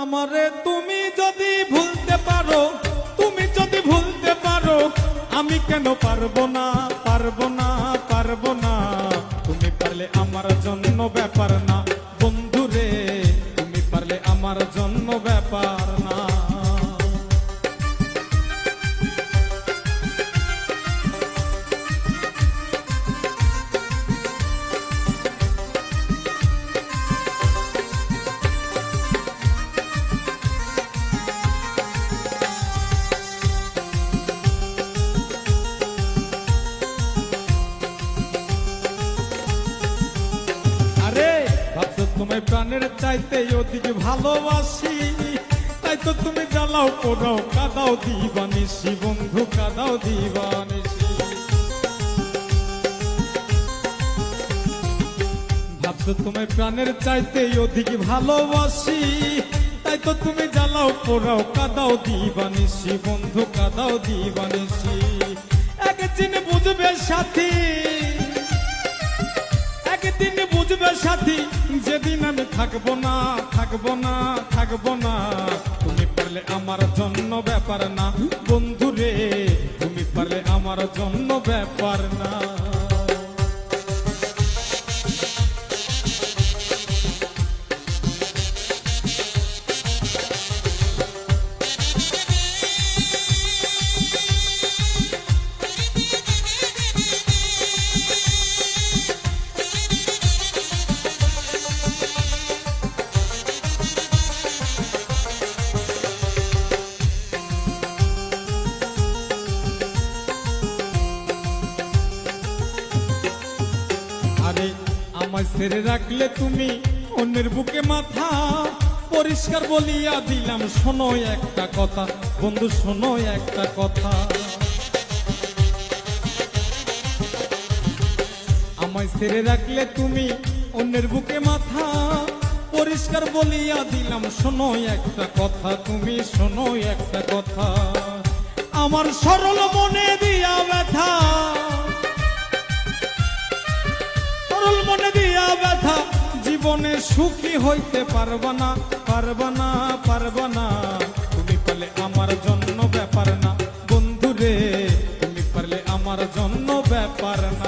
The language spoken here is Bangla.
আমারে তুমি যদি ভুলতে পারো, তুমি যদি ভুলতে পারো, আমি কেন পারবো না, পারবো না, পারবো না। তুমি পারলে আমার জন্য ব্যাপার না বন্ধুরে, তুমি পারলে আমার জন্য ব্যাপার না। তোমায় প্রাণের চাইতে অধিক ভালোবাসি, তাই তো তুমি জ্বালাও পোড়াও কাদাও দিবানিসি বন্ধু, কাদাও দিবানিসি। ভাবছো তোমায় প্রাণের চাইতে অধিক ভালোবাসি, তাই তো তুমি জ্বালাও পোড়াও কাদাও দিবানিসি বন্ধু, কাদাও দিবানিসি। একদিন বুঝবে সাথী, একদিন বুঝবে সাথী, যেদিন আমি থাকবো না, থাকবো না, থাকবো না। তুমি পারলে আমার জন্য ব্যাপার না বন্ধুরে, তুমি পারলে আমার জন্য ব্যাপার না। আরে আমায় ছেড়ে রাখলে তুমি অন্যের বুকে মাথা, পরিষ্কার বলিয়া দিলাম শোনো একটা কথা বন্ধু, শোনো একটা কথা। আমায় ছেড়ে রাখলে তুমি অন্যের বুকে মাথা, পরিষ্কার বলিয়া দিলাম শোনো একটা কথা, তুমি শোনো একটা কথা। আমার সরল মনে দিয়া ব্যথা, মনে দিয়া ব্যথা, জীবনে সুখী হইতে পারবা না, পারবা না, পারবা না। তুমি পারলে আমার জন্য ব্যাপার না বন্ধুরে, তুমি পারলে আমার জন্য ব্যাপার না।